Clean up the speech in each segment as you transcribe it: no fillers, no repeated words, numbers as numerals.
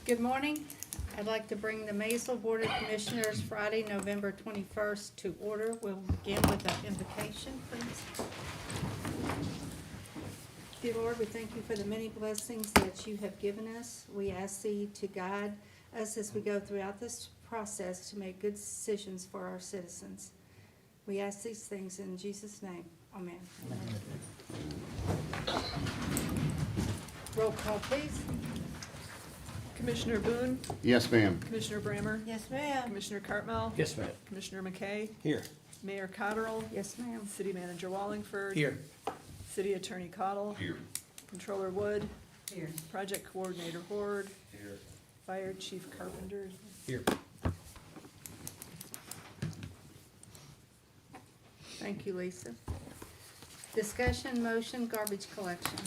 Good morning. I'd like to bring the Maysville Board of Commissioners Friday, November 21st to order. We'll begin with an invocation, please. Dear Lord, we thank you for the many blessings that you have given us. We ask thee to guide us as we go throughout this process to make good decisions for our citizens. We ask these things in Jesus' name. Amen. Roll call, please. Commissioner Boone, Yes, ma'am. Commissioner Brammer, Yes, ma'am. Commissioner Cartmel, Yes, ma'am. Commissioner McKay, Here. Mayor Cotterill, Yes, ma'am. City Manager Wallingford. Here. City Attorney Cottle. Here. Controller Wood, Here. Project Coordinator Horde, Here. Fire Chief Carpenter. Here. Thank you, Lisa. Discussion, motion, garbage collection.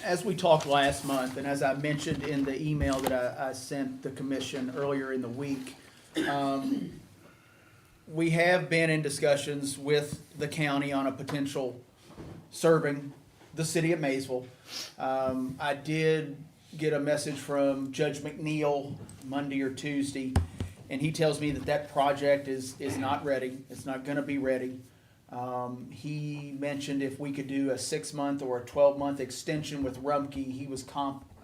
As we talked last month, and as I mentioned in the email that I sent the commission earlier in the week, we have been in discussions with the county on a potential serving the city of Maysville. I did get a message from Judge McNeil Monday or Tuesday, and he tells me that that project is not ready. It's not gonna be ready. He mentioned if we could do a 6-month or a 12-month extension with Rumpke,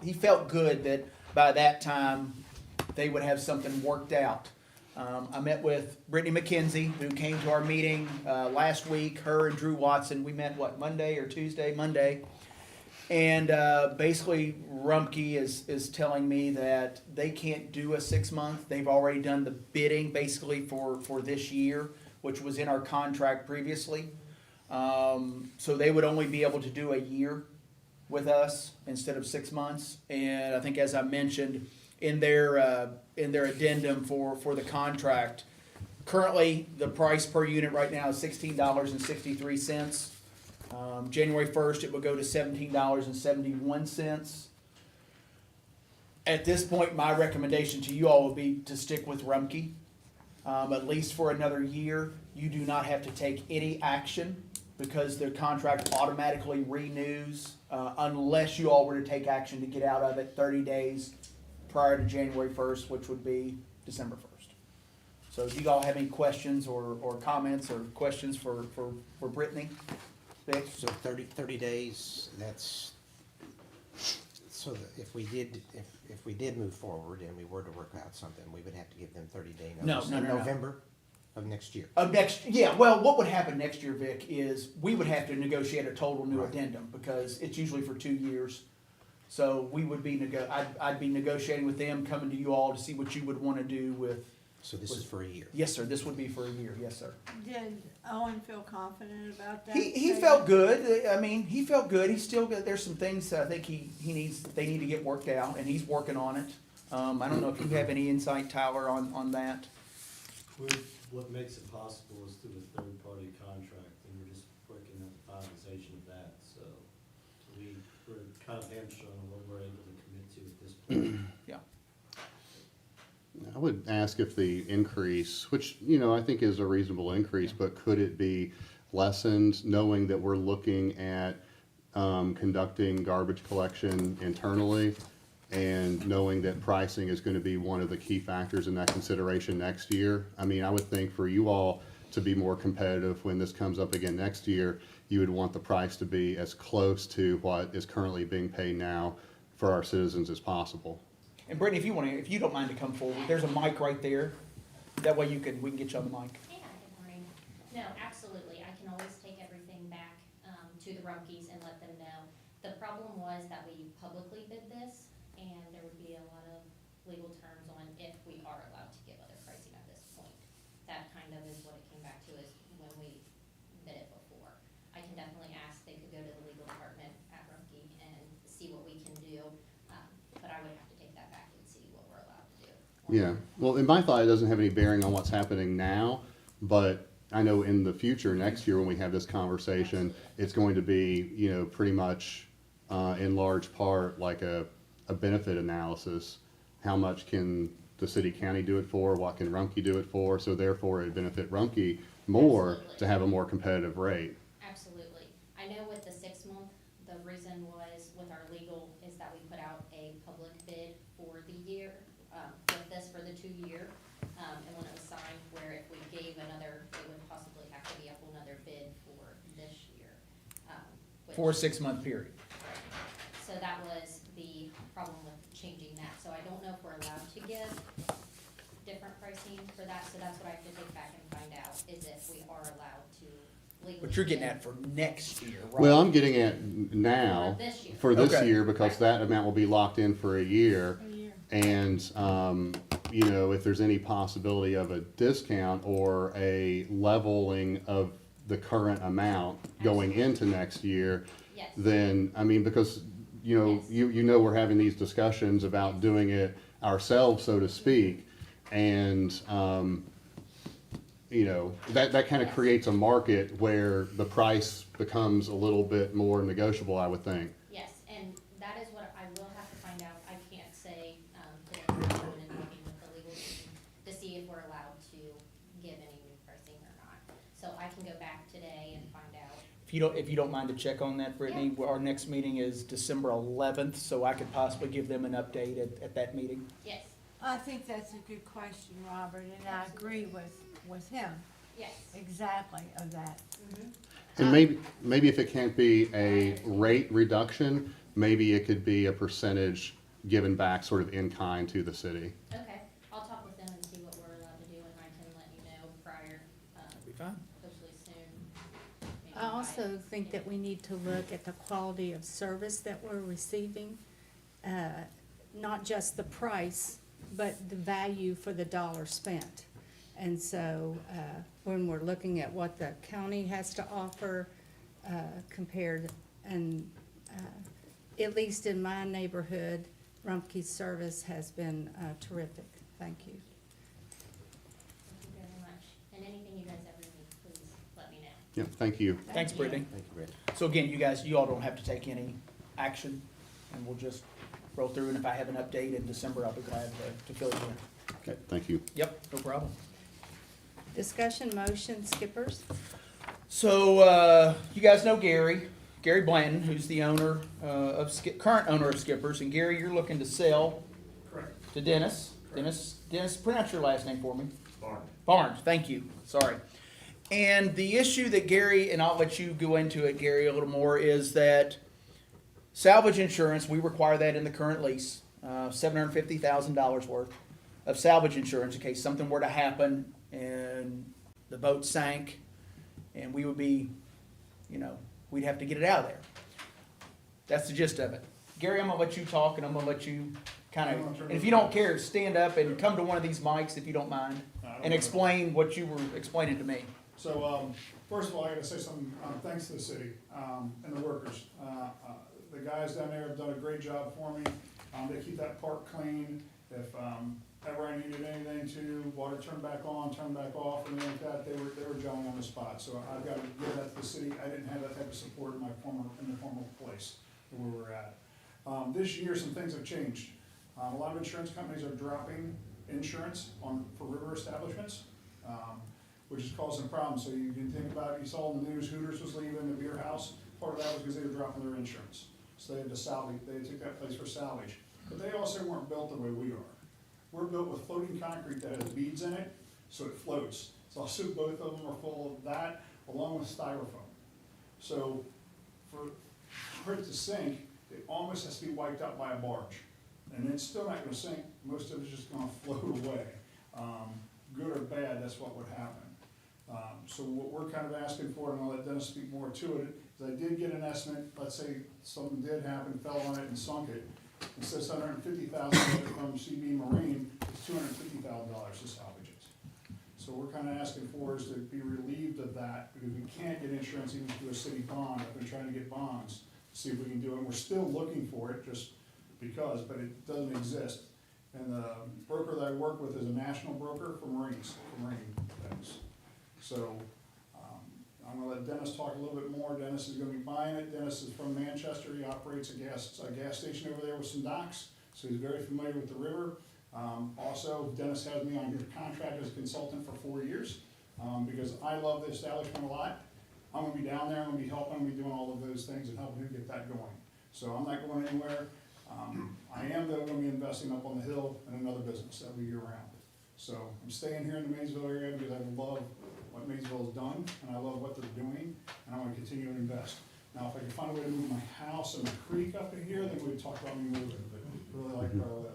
he felt good that by that time they would have something worked out. I met with Brittany McKenzie, who came to our meeting last week. Her and Drew Watson, we met Monday or Tuesday? Monday. And basically Rumpke is telling me that they can't do a 6-month. They've already done the bidding basically for this year, which was in our contract previously. So they would only be able to do a year with us instead of 6 months. And I think, as I mentioned in their addendum for the contract, currently the price per unit right now is $16.63. January 1st, it would go to $17.71. At this point, my recommendation to you all would be to stick with Rumpke. At least for another year. You do not have to take any action because the contract automatically renews unless you all were to take action to get out of it 30 days prior to January 1st, which would be December 1st. So do you all have any questions or comments or questions for Brittany? Vic? So 30 days, that's, so that if we did move forward and we were to work out something, we would have to give them 30-day notice. No. In November of next year. Well, what would happen next year, Vic, is we would have to negotiate a total new Right. addendum because it's usually for 2 years. So we would be I'd be negotiating with them, coming to you all to see what you would want to do with. So this is for a year. Yes, sir. This would be for a year. Yes, sir. Did Owen feel confident about that? He felt good. I mean, he felt good. He's still good. There's some things I think they need to get worked out, and he's working on it. I don't know if you have any insight, Tyler, on that. What makes it possible is through a third-party contract, and we're just working on the finalization of that, so we're kind of hamstrung on what we're able to commit to at this point. Yeah. I would ask if the increase, which, I think is a reasonable increase, but could it be lessened, knowing that we're looking at conducting garbage collection internally and knowing that pricing is going to be one of the key factors in that consideration next year? I mean, I would think for you all to be more competitive when this comes up again next year, you would want the price to be as close to what is currently being paid now for our citizens as possible. And Brittany, if you don't mind to come forward, there's a mic right there. That way we can get you on the mic. Yeah, good morning. No, absolutely. I can always take everything back to the Rumpkes and let them know. The problem was that we publicly bid this, and there would be a lot of legal terms on if we are allowed to give other pricing at this point. That kind of is what it came back to is when we bid it before. I can definitely ask, they could go to the legal department at Rumpke and see what we can do, but I would have to take that back and see what we're allowed to do. Yeah, well, in my thought, it doesn't have any bearing on what's happening now, but I know in the future, next year when we have this conversation, it's going to be, pretty much in large part like a benefit analysis. How much can the city county do it for? What can Rumpke do it for? So therefore, it'd benefit Rumpke more Absolutely. to have a more competitive rate. Absolutely. I know with the 6-month, the reason was with our legal is that we put out a public bid for the year. For a 6-month period. So that was the problem with changing that. So I don't know if we're allowed to give different pricing for that, so that's what I have to take back and find out, is if we are allowed to legally. But you're getting give at for next year, right? Well, I'm getting at now, For this year. for this Okay. year, because that amount will be locked in for a year. A year. And, you know, if there's any possibility of a discount or a leveling of the current amount going into next year, Yes. then, I mean, because, you know, Yes. you know we're having these discussions about doing it ourselves, so to speak. And, you know, that kind of creates a market where the price becomes a little bit more negotiable, I would think. Yes, and that is what I will have to find out. I can't say, today I'm going and working with the legal team to see if we're allowed to give any new pricing or not. So I can go back today and find out. If you don't mind to check on that, Brittany, our next meeting is December 11th, so I could possibly give them an update at that meeting. Yes, I think that's a good question, Robert, and I agree with him, yes. exactly of that. Mhm. And maybe if it can't be a rate reduction, maybe it could be a percentage given back sort of in kind to the city. Okay, I'll talk with them and see what we're allowed to do, and I can let you know prior, Be fine. hopefully soon. maybe I also by- think that we need to look at the quality of service that we're receiving, not just the price, but the value for the dollar spent. And so, when we're looking at what the county has to offer, compared, and, at least in my neighborhood, Rumpke's service has been, terrific. Thank you. Thank you very much. And anything you guys ever need, please let me know. Yeah, thank you. Thanks, Brittany. Thank you, Rick. So again, you all don't have to take any action, and we'll just roll through, and if I have an update in December, I'll be glad to fill you in. Okay, thank you. Yep, no problem. Discussion motion, skippers? So, you guys know Gary Blanton, who's the owner, current owner of Skippers, and Gary, you're looking to sell Correct. to Dennis. Dennis, pronounce your last name for me. Barn. Barnes, thank you, sorry. And the issue that Gary, and I'll let you go into it, Gary, a little more, is that salvage insurance, we require that in the current lease, $750,000 worth of salvage insurance in case something were to happen and the boat sank and we would be, we'd have to get it out of there. That's the gist of it. Gary, I'm gonna let you talk and I'm gonna let you kind of, and if you don't care, stand up and come to one of these mics if you don't mind and explain what you were explaining to me. So, first of all, I gotta say something, thanks to the city, and the workers. The guys down there have done a great job for me. They keep that park clean. If, ever I needed anything to, water turned back on, turned back off, and anything like that, they were gelling on the spot. So I've gotta give that to the city. I didn't have that type of support in the former place where we're at. This year, some things have changed. A lot of insurance companies are dropping insurance for river establishments, which is causing problems. So you can think about, you saw in the news, Hooters was leaving the beer house. Part of that was because they were dropping their insurance. So they had to salvage, they took that place for salvage. But they also weren't built the way we are. We're built with floating concrete that has beads in it, so it floats. So also both of them are full of that, along with styrofoam. So for it to sink, it almost has to be wiped out by a barge. And it's still not gonna sink, most of it's just gonna float away. Good or bad, that's what would happen. So what we're kind of asking for, and I'll let Dennis speak more to it, is I did get an estimate, let's say something did happen, fell on it and sunk it. Instead of $750,000 from CB Marine, it's $250,000 to salvage it. So we're kind of asking for is to be relieved of that, because we can't get insurance even through a city bond. I've been trying to get bonds, to see if we can do it, and we're still looking for it, just because, but it doesn't exist. And the broker that I work with is a national broker for marine things. So, I'm gonna let Dennis talk a little bit more. Dennis is gonna be buying it. Dennis is from Manchester. He operates a gas station over there with some docks, so he's very familiar with the river. Also, Dennis has me on his contract as a consultant for 4 years, because I love the establishment a lot. I'm gonna be down there, I'm gonna be helping, I'm gonna be doing all of those things and helping him get that going. So I'm not going anywhere. I am though gonna be investing up on the hill in another business that'll be year round. So I'm staying here in the Maysville area because I love what Maysville has done, and I love what they're doing, and I want to continue to invest. Now, if I can find a way to move my house and the creek up in here, then we'd talk about me moving, but really like where I live.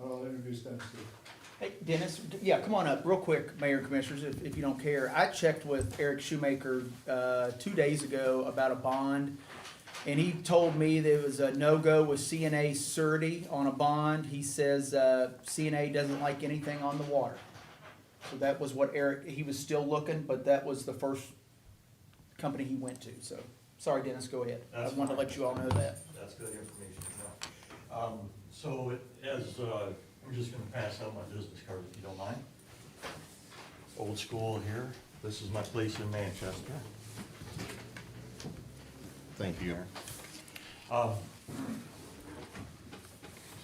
I'll introduce them to you. Hey, Dennis, yeah, come on up, real quick, Mayor and Commissioners, if you don't care. I checked with Eric Shoemaker, 2 days ago about a bond, and he told me there was a no-go with CNA surety on a bond. He says, CNA doesn't like anything on the water. So that was what Eric, he was still looking, but that was the first company he went to, so, sorry, Dennis, go ahead. I That's wanted to fine. let you all know that. That's good information to know. I'm just gonna pass out my business card if you don't mind. Old school here. This is my place in Manchester. Thank you. So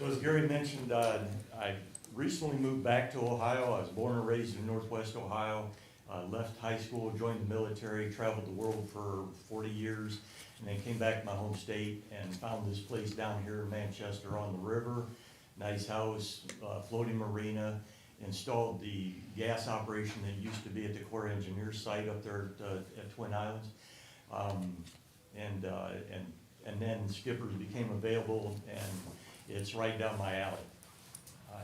as Gary mentioned, I recently moved back to Ohio. I was born and raised in Northwest Ohio. Left high school, joined the military, traveled the world for 40 years, and then came back to my home state and found this place down here in Manchester on the river. Nice house, floating marina, installed the gas operation that used to be at the Corps of Engineers site up there at Twin Islands. And then Skipper's became available, and it's right down my alley.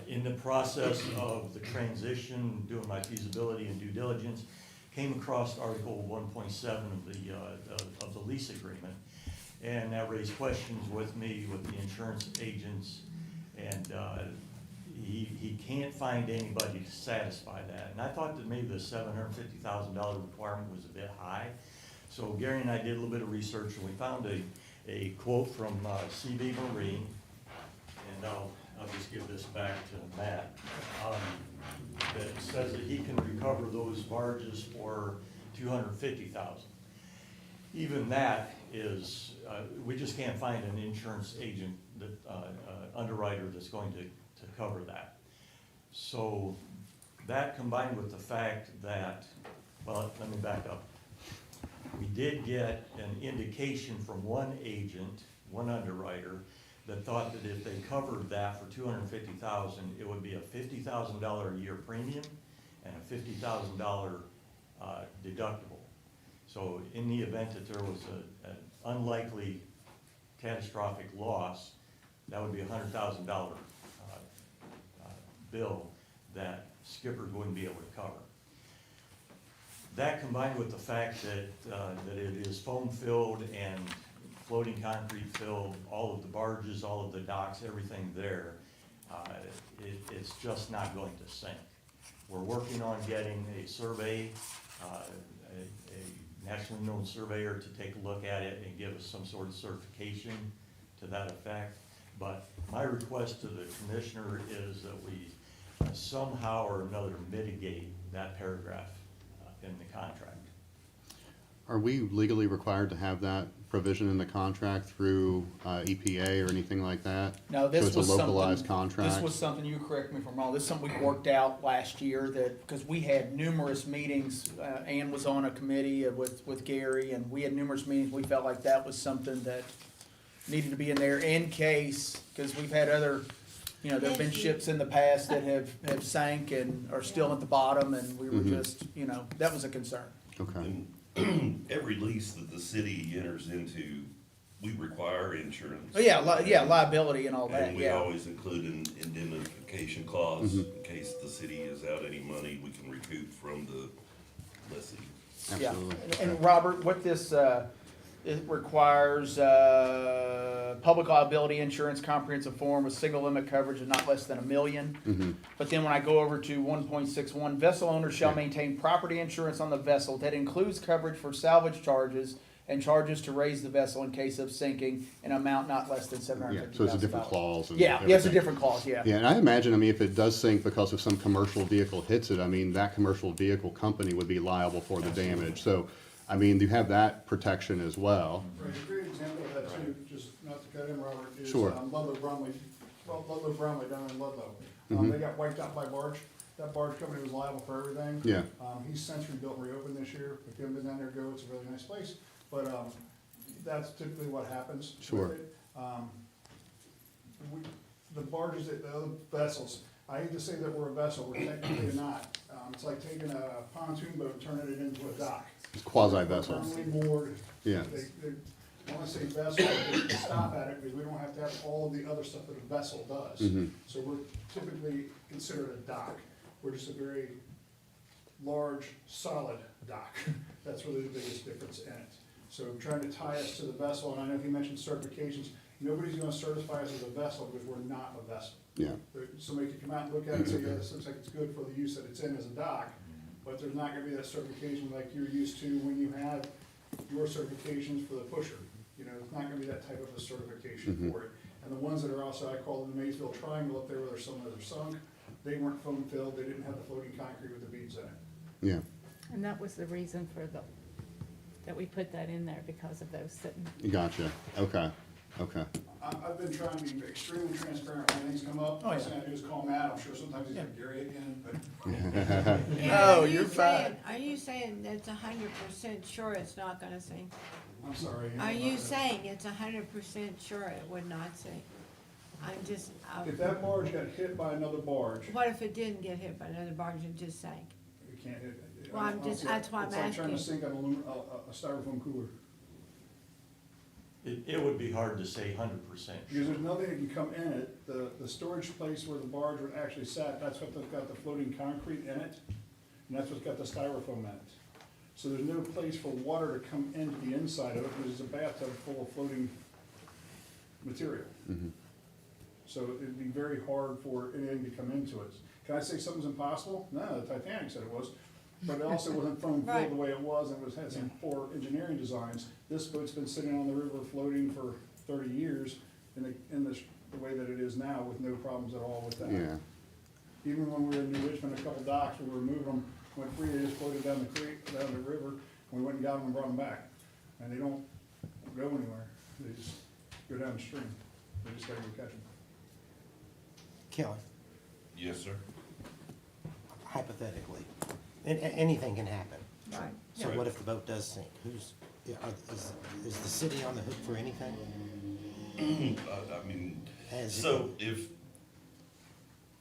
In the process of the transition, doing my feasibility and due diligence, came across Article 1.7 of the lease agreement, and that raised questions with me, with the insurance agents, and he can't find anybody to satisfy that. And I thought that maybe the $750,000 requirement was a bit high. So Gary and I did a little bit of research, and we found a quote from CB Marine, and I'll just give this back to Matt, that says that he can recover those barges for $250,000. Even that is, we just can't find an insurance agent, that underwriter that's going to cover that. So that combined with the fact that, well, let me back up. We did get an indication from one agent, one underwriter, that thought that if they covered that for $250,000, it would be a $50,000 a year premium and a $50,000 deductible. So in the event that there was an unlikely catastrophic loss, that would be a $100,000 bill that Skipper wouldn't be able to cover. That combined with the fact that it is foam filled and floating concrete filled, all of the barges, all of the docks, everything there, it's just not going to sink. We're working on getting a survey, a nationally known surveyor to take a look at it and give us some sort of certification to that effect. But my request to the commissioner is that we somehow or another mitigate that paragraph in the contract. Are we legally required to have that provision in the contract through EPA or anything like that? No, this was So it's a something. localized contract? This was something, you correct me if I'm wrong, this is something we worked out last year that, because we had numerous meetings, Ann was on a committee with Gary, and we had numerous meetings, we felt like that was something that needed to be in there in case, because we've had other, there've been ships in the past that have sank and are still at the bottom, and we were just, that was a concern. Okay. Every lease that the city enters into, we require insurance. Oh, yeah, liability and all that, And we yeah. always include an indemnification clause in case the city is out any money we can recoup from the lessee. Yeah, Absolutely. and Robert, what this, it requires, public liability insurance comprehensive form with single limit coverage of not less than $1 million. But then when I go over to 1.61, vessel owners shall maintain property insurance on the vessel that includes coverage for salvage charges and charges to raise the vessel in case of sinking, an amount not less than $750,000. Yeah, so it's a different clause. And Yeah, it's a everything. different clause, yeah. Yeah, and I imagine, if it does sink because of some commercial vehicle hits it, that commercial vehicle company would be liable for the damage. So, you have that protection as well. Right, a great example of that too, just not to cut in, Robert, is Sure. Ludlow Bromley down in Ludlow. They got wiped out by barge. That barge company was liable for everything. Yeah. He's since rebuilt and reopened this year. If you haven't been down there, go, it's a really nice place. But, that's typically what happens with Sure. it. The barges, the other vessels, I hate to say that we're a vessel, we're technically not. It's like taking a pontoon boat and turning it into a dock. It's quasi-vessels. Permanently moored. Yeah. when I say vessel, we stop at it because we don't have to have all of the other stuff that a vessel does. So we're typically considered a dock. We're just a very large, solid dock. That's really the biggest difference in it. So trying to tie us to the vessel, and I know he mentioned certifications, nobody's gonna certify us as a vessel because we're not a vessel. Yeah, Somebody could come out and look at it and say, yeah, this looks like it's good for the use that it's in as a dock, but there's not gonna be that certification like you're used to when you have your certifications for the pusher. You know, it's not gonna be that type of a certification for it. And the ones that are also, I call them the Maysville Triangle up there where there's some that are sunk, they weren't foam filled, they didn't have the floating concrete with the beads in it. yeah, And that was the reason for that we put that in there, because of those sitting. gotcha, okay, okay. I've been trying to be extremely transparent when things come up. Oh, yeah. I just call Matt, I'm sure sometimes he's like, Gary again, but Oh, Are you you're fine. saying- Are you saying that's 100% sure it's not gonna sink? I'm sorry. Are you saying it's 100% sure it would not sink? I'm just, If that barge got hit by another barge, what if it didn't get hit by another barge and just sank? you can't hit it. Well, I'm just- that's why I'm It's like trying to asking. sink a styrofoam cooler. It would be hard to say 100% Because there's nothing that can come in it. The storage place where the barge would actually sat, that's what they've got the floating concrete in it. And that's what's got the styrofoam in it. So there's no place for water to come into the inside of it because it's a bathtub full of floating material. So it'd be very hard for anything to come into it. Can I say something's impossible? No, the Titanic said it was. But it also wasn't foam filled Right. the way it was, and it had some poor engineering designs. This boat's been sitting on the river floating for 30 years in the way that it is now with no problems at all with that. Yeah, Even when we were in New Richmond, a couple docks, we were moving them, went free, they just floated down the creek, down the river. We went and got them and brought them back. And they don't go anywhere. They just go downstream. They just gotta go catch them. Kelly, Yes, sir. hypothetically, anything can happen. Right. So what if the boat does sink? Is the city on the hook for anything? I mean, As- so if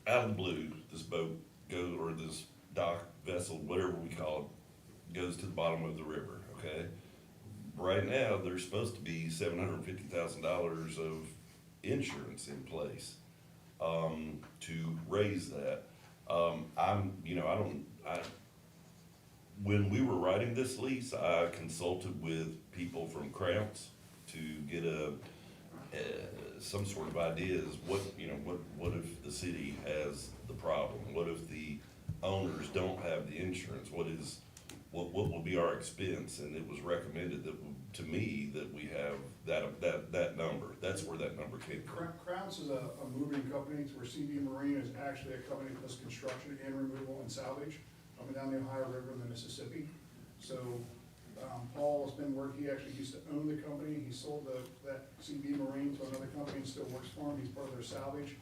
out of the blue, this boat goes, or this dock vessel, whatever we call it, goes to the bottom of the river, okay? Right now, there's supposed to be $750,000 of insurance in place, to raise that. When we were writing this lease, I consulted with people from Crounce to get some sort of ideas, what if the city has the problem? What if the owners don't have the insurance? What will be our expense? And it was recommended to me that we have that number. That's where that number came from. Crown's is a moving company, it's where CB Marine is actually a company that does construction and removal and salvage up and down the Ohio River and the Mississippi. So, Paul has been working, he actually used to own the company, he sold that CB Marine to another company and still works for him, he's part of their salvage,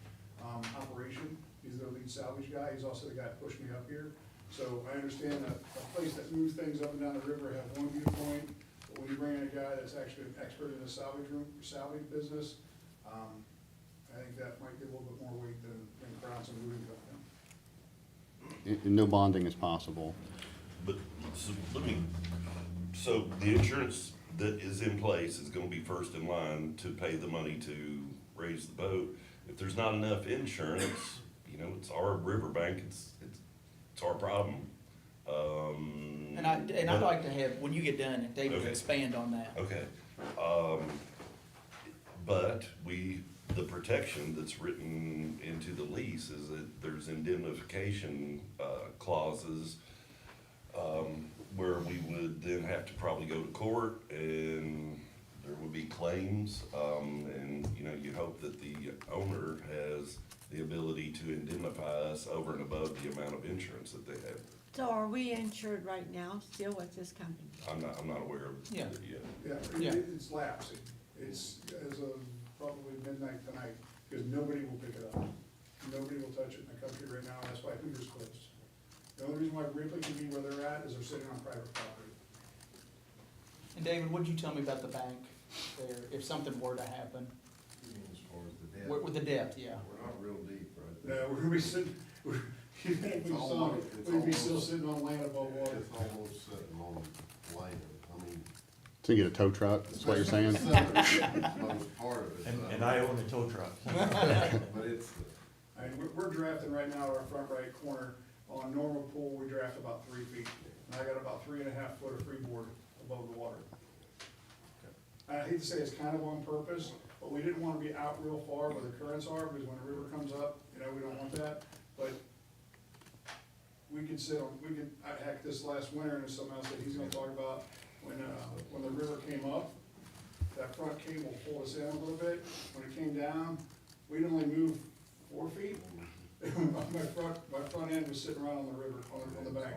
operation. He's their lead salvage guy, he's also the guy that pushed me up here. So I understand that a place that moves things up and down the river have one viewpoint, but when you bring in a guy that's actually an expert in the salvage business, I think that might get a little bit more weight than Crown's and moving company. and no bonding is possible. But, so the insurance that is in place is gonna be first in line to pay the money to raise the boat. If there's not enough insurance, it's our riverbank, it's our problem. And I'd like to have, when you get done, if David Okay. expand on that. Okay, but the protection that's written into the lease is that there's indemnification, clauses, where we would then have to probably go to court and there would be claims, and, you hope that the owner has the ability to indemnify us over and above the amount of insurance that they have. So are we insured right now, still with this company? I'm not aware of Yeah. it yet. Yeah. It's lapsing. It's as of probably midnight tonight, because nobody will pick it up. Nobody will touch it in the country right now, that's why Hoover's closed. The only reason why Ripley can be where they're at is they're sitting on private property. And David, what'd you tell me about the bank there, if something were to happen? As far as the debt, With the depth, yeah. we're not real deep, right? No, we're gonna be sitting, you'd be still sitting on land above water. It's almost sitting on land. I mean, So you get a tow truck, that's what you're saying? Most part of it. And I own a tow truck. But it's, I mean, we're drafting right now our front right corner. On a normal pool, we draft about 3 feet. And I got about 3.5 foot of freeboard above the water. And I hate to say it's kind of on purpose, but we didn't want to be out real far where the currents are, because when the river comes up, you know, we don't want that. But we could sit on, heck, this last winter, and something else that he's gonna talk about, when the river came up, that front cable pulled us in a little bit. When it came down, we'd only move 4 feet. My front end was sitting right on the river, on the bank.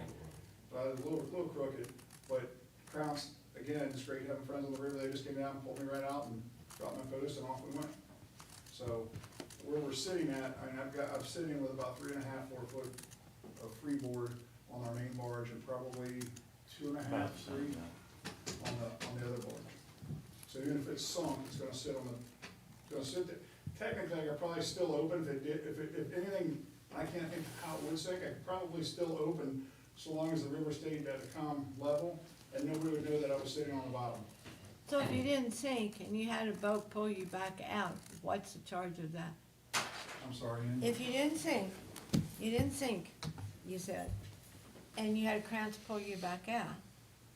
So I was a little crooked, but Crown's, again, it's great having friends on the river. They just came down, pulled me right out, and dropped my post, and off we went. So where we're sitting at, I mean, I'm sitting with about 3.5, 4 foot of freeboard on our main barge, and probably 2.5, 3 on the other barge. So even if it's sunk, it's gonna sit there. Technically, I could probably still open if anything, I can't think how it would sink, I could probably still open so long as the river stayed at a calm level, and nobody would know that I was sitting on the bottom. So if you didn't sink and you had a boat pull you back out, what's the charge of that? I'm sorry, Ann. If you didn't sink, you said, and you had a Crown to pull you back out,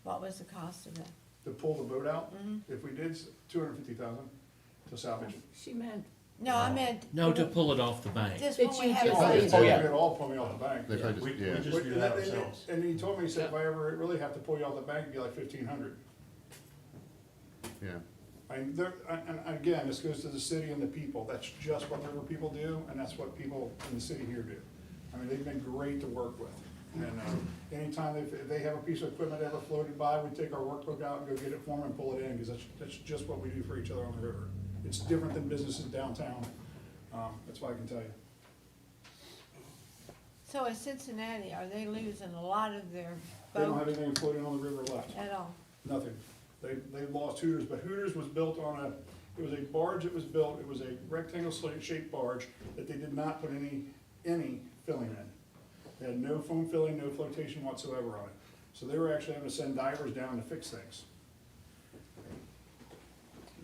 what was the cost of that? To pull the boat out, Mhm. if we did, $250,000 to salvage. She meant, No, I meant. No, to pull it off the bank. Just That when we you have. just a- leave. Oh, yeah. They could all pull me off the bank. They probably We just, yeah. just do that ourselves. And he told me, he said, if I ever really have to pull you off the bank, it'd be like 1,500. Yeah. And again, this goes to the city and the people. That's just what river people do, and that's what people in the city here do. I mean, they've been great to work with. And anytime if they have a piece of equipment ever floated by, we take our workbook out and go get it for them and pull it in, because that's just what we do for each other on the river. It's different than businesses downtown. That's what I can tell you. So at Cincinnati, are they losing a lot of their They don't have boat anything floating on the river left. at all? Nothing. They lost Hooters, but Hooters was built on it was a barge that was built, it was a rectangle shaped barge that they did not put any filling in. They had no foam filling, no flotation whatsoever on it. So they were actually having to send divers down to fix things.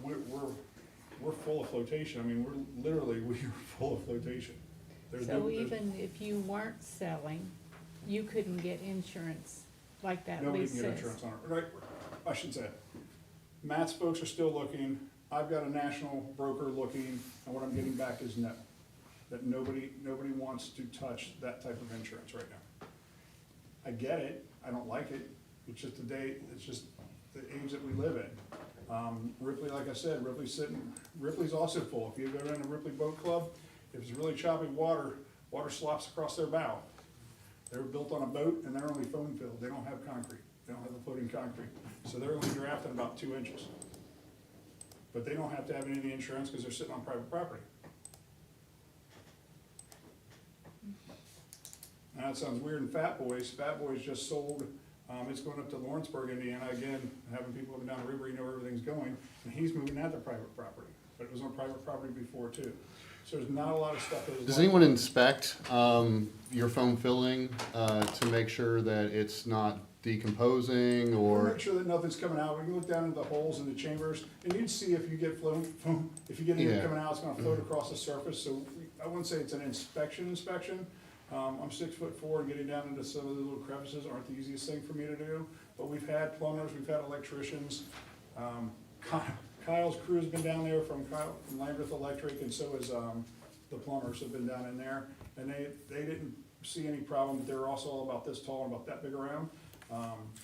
We're full of flotation. I mean, we're full of flotation. so even if you weren't selling, you couldn't get insurance like that Nobody lease can get says. insurance on it. Right, I should say. Matt's folks are still looking. I've got a national broker looking, and what I'm getting back is no. That nobody wants to touch that type of insurance right now. I get it. I don't like it. It's just it's just the age that we live in. Ripley, like I said, Ripley's also full. If you go down to Ripley Boat Club, if it's really choppy water slops across their bow. They were built on a boat and they're only foam filled. They don't have concrete. They don't have the floating concrete. So they're only drafting about 2 inches. But they don't have to have any of the insurance because they're sitting on private property. Now, it sounds weird in Fat Boys just sold, it's going up to Lawrenceburg, Indiana, again, having people up and down the river, you know where everything's going, and he's moving that to private property, but it was on private property before too. So there's not a lot of stuff that is. Does anyone inspect your foam filling to make sure that it's not decomposing We'll or? make sure that nothing's coming out. We can look down into the holes in the chambers, and you'd see if you get foam, if you get anything Yeah. coming out, it's gonna float across the surface. So I wouldn't say it's an inspection. I'm 6'4", and getting down into some of the little crevices aren't the easiest thing for me to do. But we've had plumbers, we've had electricians. Kyle's crew has been down there from Lambeth Electric, and so has the plumbers have been down in there. And they didn't see any problem. They were also all about this tall and about that big around.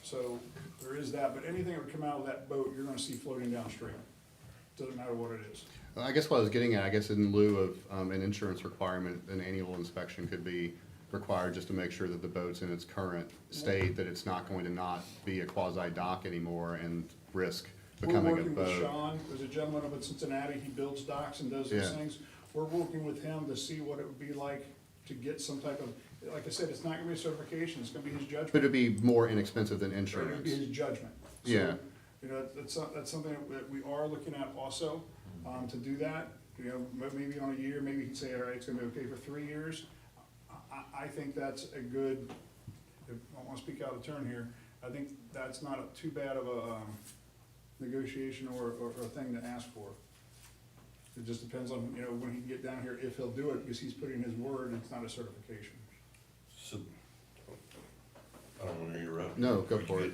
So there is that, but anything that would come out of that boat, you're gonna see floating downstream. Doesn't matter what it is. I guess what I was getting at, I guess in lieu of an insurance requirement, an annual inspection could be required just to make sure that the boat's in its current state, that it's not going to not be a quasi dock anymore and risk becoming a We're working with boat. Sean, there's a gentleman up in Cincinnati, he builds docks and does these Yeah. things. We're working with him to see what it would be like to get some type of, like I said, it's not gonna be a certification, it's gonna be his judgment. But it'd be more inexpensive than It would be insurance. his judgment. So, Yeah. You know, that's something that we are looking at also, to do that. You know, maybe on a year, maybe he'd say, all right, it's gonna be okay for 3 years. I think that's a good, I don't wanna speak out of turn here, I think that's not too bad of a negotiation or thing to ask for. It just depends on, you know, when he can get down here, if he'll do it, because he's putting his word, it's not a certification. So, I don't wanna interrupt. No, go for it.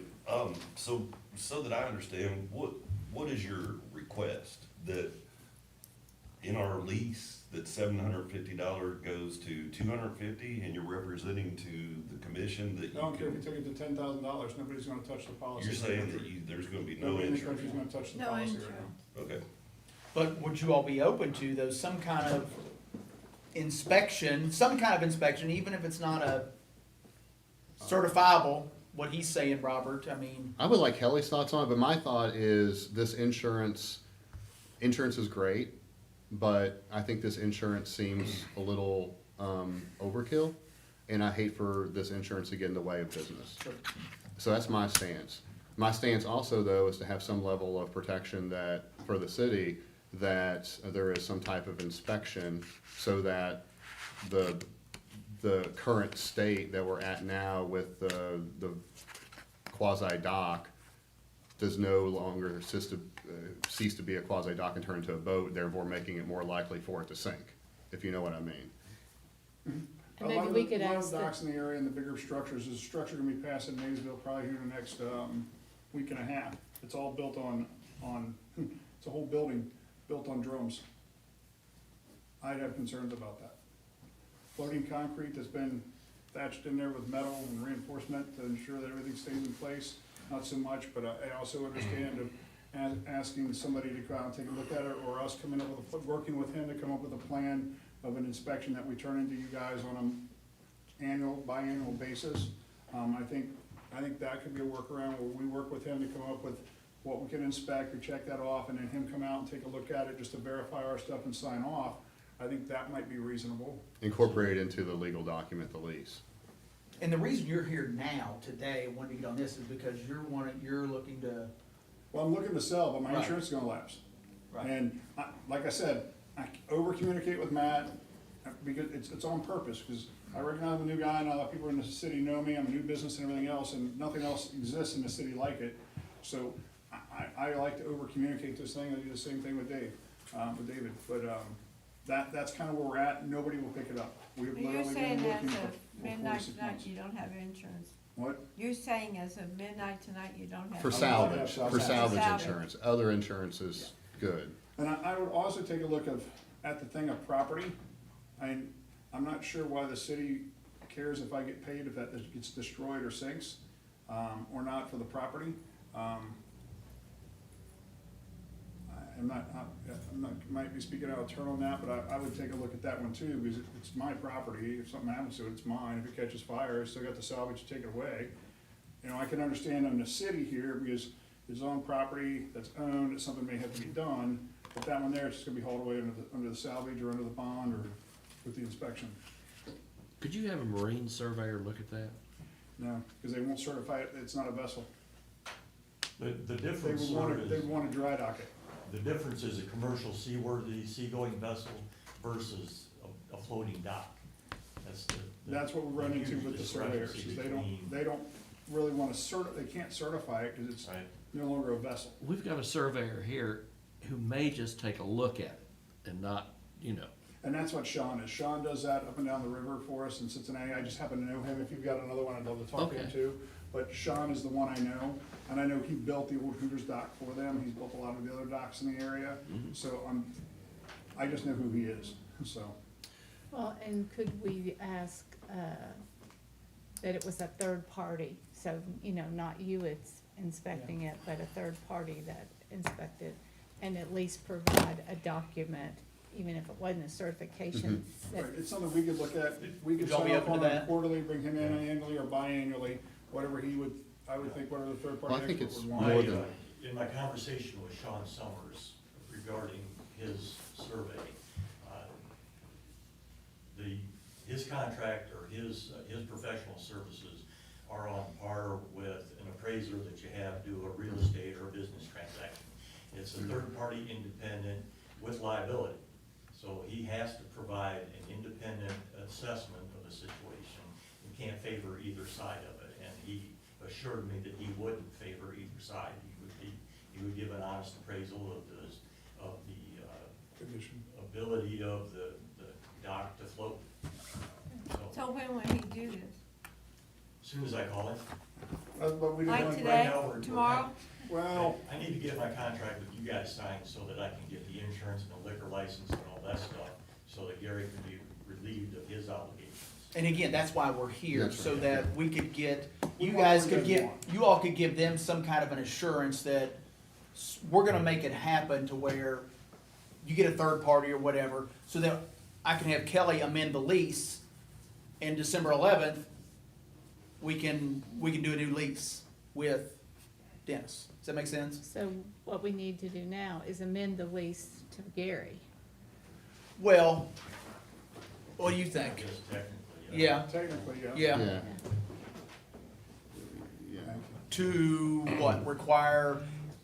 So that I understand, what is your request? That in our lease, that $750 goes to $250, and you're representing to the commission that I don't care if you you took it to $10,000, nobody's gonna touch the policy. you're saying that there's gonna be no Nobody in the insurance? country's gonna touch the No policy right insurance. now. Okay. But would you all be open to, though, some kind of inspection, even if it's not a certifiable, what he's saying, Robert, I mean, I would like Kelly's thoughts on it, but my thought is this insurance is great, but I think this insurance seems a little overkill, and I hate for this insurance to get in the way of business. So that's my stance. My stance also, though, is to have some level of protection that, for the city, that there is some type of inspection so that the current state that we're at now with the quasi-dock does no longer cease to be a quasi-dock and turn into a boat, therefore making it more likely for it to sink, if you know what I mean. And A maybe lot of we the- could A lot ask of the, docks in the area and the bigger structures, there's a structure gonna be passed in Maysville probably here in the next, week and a half. It's all built on, it's a whole building built on drums. I'd have concerns about that. Floating concrete that's been thatched in there with metal and reinforcement to ensure that everything stays in place, not so much, but I also understand of asking somebody to go out and take a look at it, or us coming up with working with him to come up with a plan of an inspection that we turn into you guys on an biannual basis. I think that could be a workaround where we work with him to come up with what we can inspect, we check that off, and then him come out and take a look at it just to verify our stuff and sign off. I think that might be reasonable. Incorporate into the legal document, the lease. and the reason you're here now, today, wanting to get on this, is because you're looking to, Well, I'm looking to sell, but my Right. insurance is gonna lapse. right, And like I said, I over-communicate with Matt, because it's on purpose, because I recognize I'm a new guy, and a lot of people in the city know me, I'm a new business and everything else, and nothing else exists in the city like it. So I like to over-communicate this thing, I do the same thing with David, but that's kind of where we're at, nobody will pick it up. We've You're literally saying been looking as for of 4 midnight to 6 tonight, months. you don't have insurance. What? You're saying as of midnight tonight, you don't have. For insurance. salvage, for salvage insurance, other insurance is good. And I would also take a look at the thing of property. I'm not sure why the city cares if I get paid if that gets destroyed or sinks, or not for the property. Might be speaking out of turn on that, but I would take a look at that one too, because it's my property. If something happens to it, it's mine. If it catches fire, it's still got the salvage to take it away. You know, I can understand in the city here, because it's on property that's owned, that something may have to be done, but that one there, it's just gonna be hauled away under the salvage or under the bond or with the inspection. Could you have a marine surveyor look at that? No, because they won't certify it, it's not a vessel. The They difference, would sir, want to, is, they would want to dry dock it. the difference is a commercial seaworthy, seagoing vessel versus a floating dock. That's what we run into huge with the discrepancy surveyors, is between- they don't really want to they can't certify it because it's Right. no longer a vessel. We've got a surveyor here who may just take a look at it and not, you know. And that's what Sean is. Sean does that up and down the river for us in Cincinnati. I just happen to know him. If you've got another one, I'd love to talk to him Okay. too. But Sean is the one I know, and I know he built the old Hooters dock for them. He's built a lot of the other docks in the area. So I just know who he is, so. well, and could we ask, that it was a third party? So, you know, not you it's inspecting it, but a third party that inspected, and at least provide a document, even if it wasn't a certification. that- Right, it's something we could look at. We could Would y'all sign be up open on to it that? quarterly, bring him in annually or biannually, whatever he would, I would think whatever the third Well, I party think expert it's would more want. than- In my conversation with Sean Summers regarding his survey, his contract or his professional services are on par with an appraiser that you have do a real estate or a business transaction. It's a third-party independent with liability. So he has to provide an independent assessment of the situation and can't favor either side of it. And he assured me that he wouldn't favor either side. He you would give an honest appraisal of the Condition. ability of the dock to float. So when will he do this? As soon as I call him. But we Like didn't, today, now we're- tomorrow? well, I need to get my contract with you guys signed so that I can get the insurance and the liquor license and all that stuff, so that Gary can be relieved of his obligations. And again, that's why we're here, That's so right. that we could get, you We guys want could what give, we want. you all could give them some kind of an assurance that we're gonna make it happen to where you get a third party or whatever, so that I can have Kelly amend the lease, and December 11th, we can do a new lease with Dennis. Does that make sense? So what we need to do now is amend the lease to Gary. Well, what do you I think? guess technically. Yeah, technically, yeah. yeah. Yeah. Yeah. To what, require,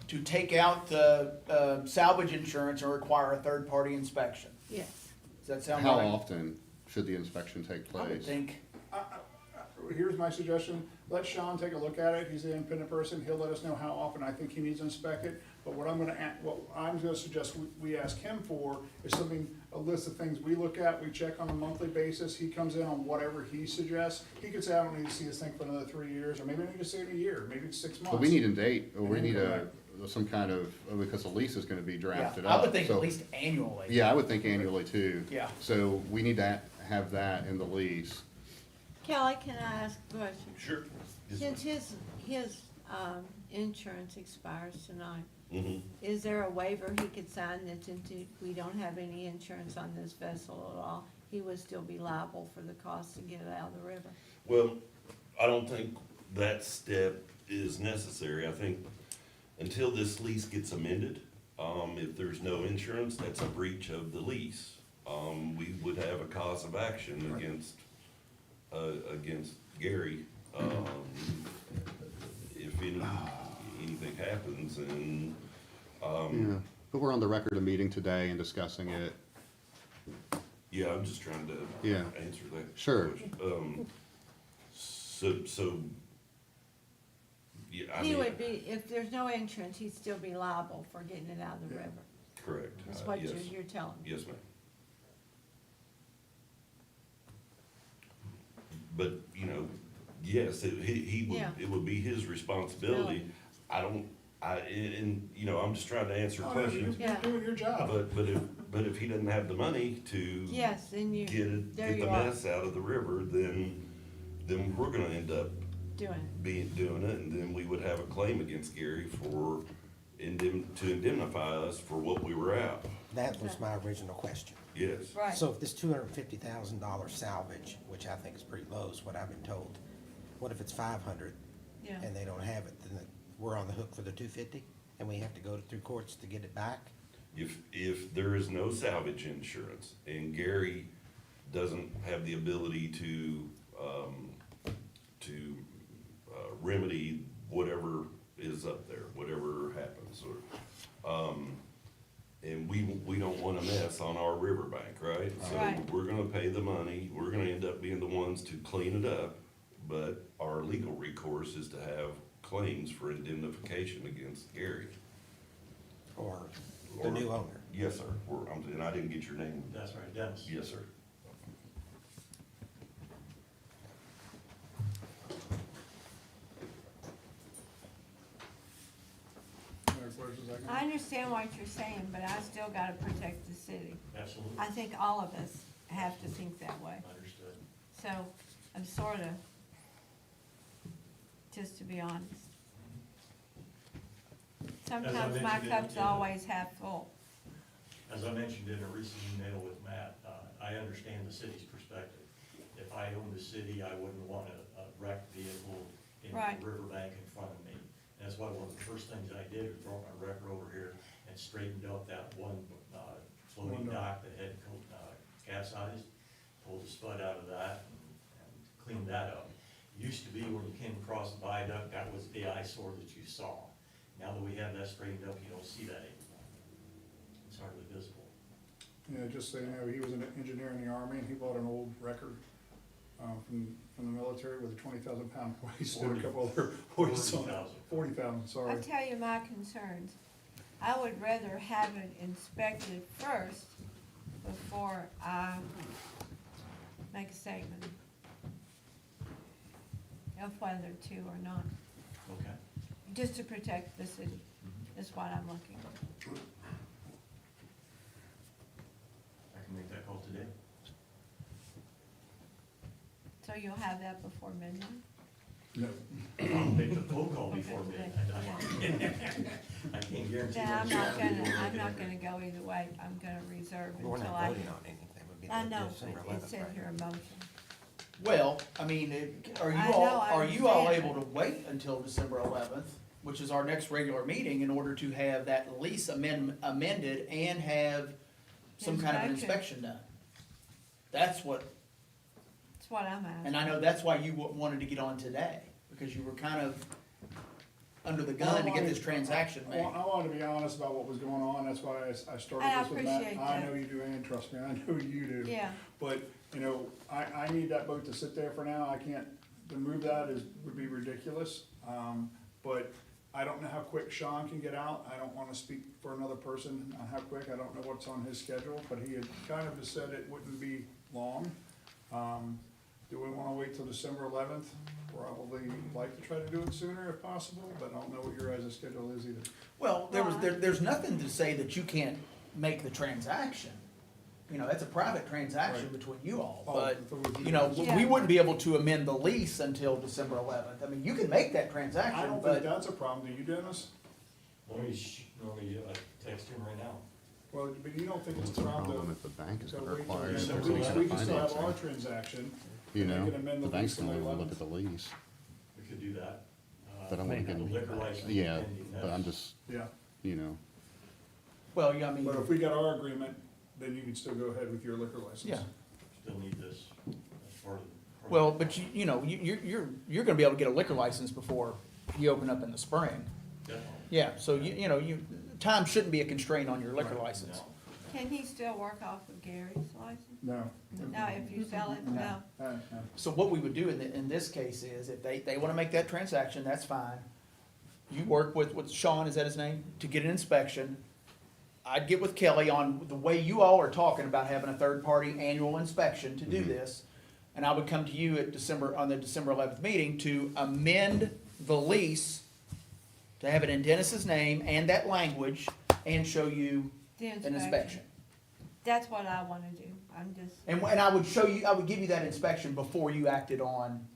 to take out the salvage insurance or require a third-party inspection? Yes. Does that sound How right? often should the inspection take I would place? think, Here's my suggestion, let Sean take a look at it, he's the independent person, he'll let us know how often I think he needs inspected. But what I'm gonna suggest we ask him for is something, a list of things we look at, we check on a monthly basis, he comes in on whatever he suggests. He could say, I don't need to see this thing for another 3 years, or maybe I need to see it in a year, maybe it's 6 months. But we need a date, or we And need then some kind of, because the lease is gonna be yeah, drafted I up. would think at so- least annually. Yeah, I would think annually too. Yeah. So we need to have that in the lease. Kelly, can I ask a question? Sure. Since his insurance expires tonight, Mhm. is there a waiver he could sign that since we don't have any insurance on this vessel at all, he would still be liable for the cost to get it out of the river? Well, I don't think that step is necessary. I think until this lease gets amended, if there's no insurance, that's a breach of the lease. We would have a cause of action against Gary, if anything happens, and, Yeah, but we're on the record of meeting today and discussing it. yeah, I'm just trying to Yeah. answer that. Sure. question. So, yeah, I He mean, would be, if there's no insurance, he'd still be liable for getting it out of the river. correct. That's what Yes. you're telling me. Yes, ma'am. But, yes, he would, Yeah. it would be his responsibility. Really? I'm just trying to answer Oh, questions. Yeah. You're doing your job. But if he doesn't have the money to Yes, then you, get there the you are, mess out of the river, then we're gonna end up doing it. doing it, and then we would have a claim against Gary to indemnify us for what we were out. That was my original question. Yes. Right. So if this $250,000 salvage, which I think is pretty low, is what I've been told, what if it's 500 Yeah. and they don't have it, then we're on the hook for the 250, and we have to go through courts to get it back? If there is no salvage insurance and Gary doesn't have the ability to remedy whatever is up there, whatever happens, and we don't want a mess on our riverbank, right? Right. So we're gonna pay the money, we're gonna end up being the ones to clean it up, but our legal recourse is to have claims for indemnification against Gary. Or the new owner? Yes, sir. And I didn't get your name. That's right, Dennis. Yes, sir. Any questions I can- I understand what you're saying, but I still gotta protect the city. Absolutely, I think all of us have to think that way. understood. So, I'm sorta, just to be honest. Sometimes my mentioned cup's in- always half full. As I mentioned in a recent email with Matt, I understand the city's perspective. If I owned the city, I wouldn't want a wrecked vehicle in Right. the riverbank in front of me. And that's why one of the first things I did was brought my wrecker over here and straightened out that one floating Window. dock that had capsized, pulled the spud out of that and cleaned that up. Used to be when you came across the viaduct, that was the eyesore that you saw. Now that we have that straightened up, you don't see that anymore. It's hardly visible. Yeah, just so you know, he was an engineer in the Army, and he bought an old record, from the military with a 20,000-pound waist and a couple other hoists on it. 40,000, sorry. I'll tell you my concerns. I would rather have it inspected first before I make a statement of whether to or not, Okay. just to protect the city, is what I'm looking at. I can make that call today. So you'll have that before midnight? No. I'll make the phone call before Okay, midnight. I can't guarantee. Then I'm that. not gonna go either way. I'm gonna reserve We're until not I. voting on anything, would be I the know, December but it 11th, said right? here a motion. Well, I mean, are you I know, all, I are you all understand. able to wait until December 11th, which is our next regular meeting, in order to have that lease amended and have some kind of an Inspection. inspection done? That's what, That's what I'm asking. and I know that's why you wanted to get on today, because you were kind of under the gun to get this transaction I made. wanted to be honest about what was going on, that's why I started I this with Matt. appreciate I that. know you do, and trust me, I know you do. Yeah, But, you know, I need that boat to sit there for now, I can't, to move that would be ridiculous. But I don't know how quick Sean can get out, I don't wanna speak for another person on how quick, I don't know what's on his schedule, but he had kind of just said it wouldn't be long. Do we wanna wait till December 11th? Probably like to try to do it sooner if possible, but I don't know what your guys' schedule is either. Well, there's nothing to say that you can't make the transaction. You know, that's a private transaction Right. between you all, Oh, but, before we do you know, this. we Yeah. wouldn't be able to amend the lease until December 11th. I mean, you can make that I transaction, don't think but, that's a problem, do you, Dennis? Let me text him right now. Well, but you don't think it's It's a a problem problem to if the bank is to gonna wait till require the it, end or of some the lease? kind We of can still have our financing. transaction. You We know, can amend the the bank's lease gonna on the look at 11th. the lease, We could do that. but I wanna get, Liquor license yeah, pending, but I'm that's- just, Yeah, you know, well, yeah, I mean, but if we got our agreement, then you can still go ahead with your liquor license. yeah. Still need this as part of. Well, but you know, you're gonna be able to get a liquor license before you open up in the spring. Definitely. Yeah, so you know, time shouldn't be a constraint on your liquor license. No. can he still work off of Gary's license? No, No, if you sell it, no. no. So what we would do in this case is, if they wanna make that transaction, that's fine. You work with Sean, is that his name, to get an inspection. I'd get with Kelly on the way you all are talking about having a third-party annual inspection to do this. And I would come to you on the December 11th meeting to amend the lease, to have it in Dennis's name and that language, and show you The an inspection. That's what I wanna do. I'm just, And I would I would give you that inspection before you acted on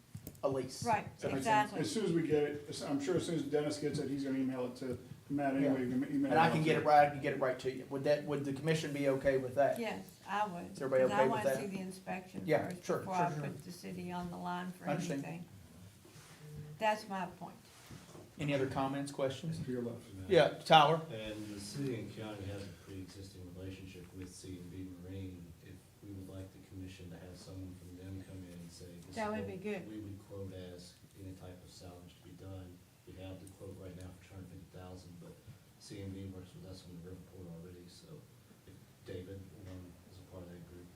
a lease. right, Does that make sense? exactly. As soon as we get it, I'm sure as soon as Dennis gets it, he's gonna email it to Matt anyway. You can email And I out can to get him. it right, I can get it right to you. Would the commission be okay with that? Yes, I would. Is everybody 'cause okay with I that? wanna see the inspection Yeah, first sure, before I sure. put the city on the line for I understand. anything. That's my point. Any other comments, questions? To your left. Yeah, Tyler? And the city and county has a pre-existing relationship with C&B Marine. If we would like the commission to have someone from them come in and say, this is That would what be good. we would quote as any type of salvage to be done. We have the quote right now for $250,000, but C&B works with us on the report already, so if David, is a part of that group,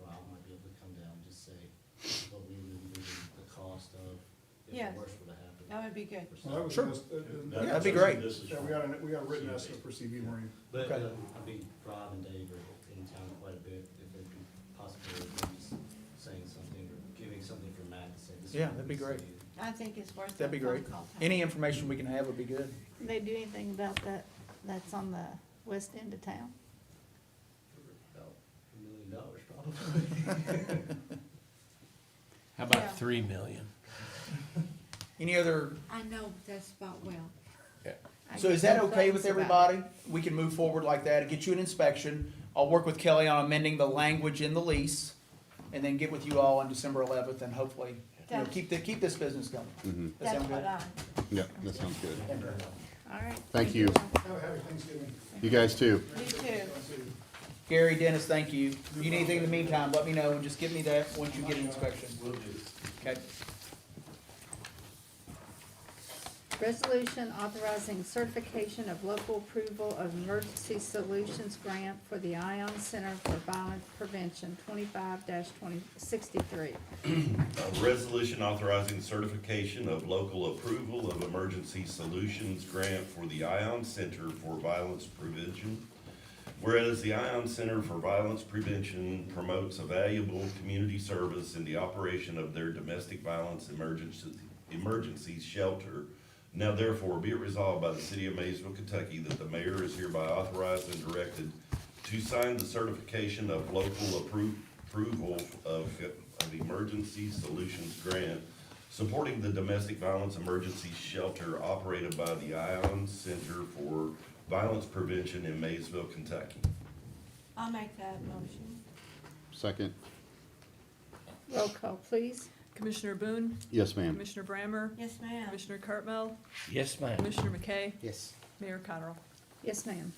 Rob might be able to come down and just say, this is what we would envision the cost of if Yes. the worst would have happened. That would be good. Well, that was Sure. just, Yeah, that'd be great. This is yeah, we got a written estimate for CB Marine. But, Okay. I mean, Rob and Dave are in town quite a bit, if it'd be possible, of them just saying something, or giving something for Matt to say this. is Yeah, what that'd be we great. see. I think it's worth That'd be that phone great. call time. Any information we can have would be good. Do they do anything about that, that's on the west end of town? For about $1 million probably. How Yeah. about 3 million? Any other, I know, but that's about well. I so get is that no okay with thanks about it. everybody? We can move forward like that, get you an inspection. I'll work with Kelly on amending the language in the lease, and then get with you all on December 11th, and hopefully, you know, That's- keep this business going. mhm, That That's sound what good? I, yeah, that sounds good. All right. Thank you. Have a happy Thanksgiving. You guys too. me too. Gary, Dennis, thank you. If you need anything in the meantime, let me know, and just give me that once you get an inspection. Will do. Okay? Resolution authorizing certification of local approval of emergency solutions grant for the Ion Center for Violence Prevention, 25-2063. A resolution authorizing certification of local approval of emergency solutions grant for the Ion Center for Violence Prevention. Whereas the Ion Center for Violence Prevention promotes a valuable community service in the operation of their domestic violence emergency shelter. Now therefore be it resolved by the City of Maysville, Kentucky, that the mayor is hereby authorized and directed to sign the certification of local approval of emergency solutions grant supporting the domestic violence emergency shelter operated by the Ion Center for Violence Prevention in Maysville, Kentucky. I'll make that motion. Second. Roll call, please. Commissioner Boone, Yes, ma'am. Commissioner Brammer, Yes, ma'am. Commissioner Cartmel, Yes, ma'am. Commissioner McKay, Yes. Mayor Cottrell. Yes, ma'am.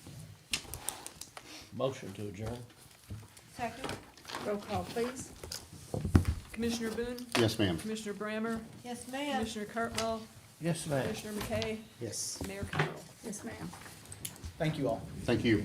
Motion to adjourn. Second? Roll call, please. Commissioner Boone, Yes, ma'am. Commissioner Brammer, Yes, ma'am. Commissioner Cartmel, Yes, ma'am. Commissioner McKay, Yes. Mayor Cottrell. Yes, ma'am. Thank you all. Thank you.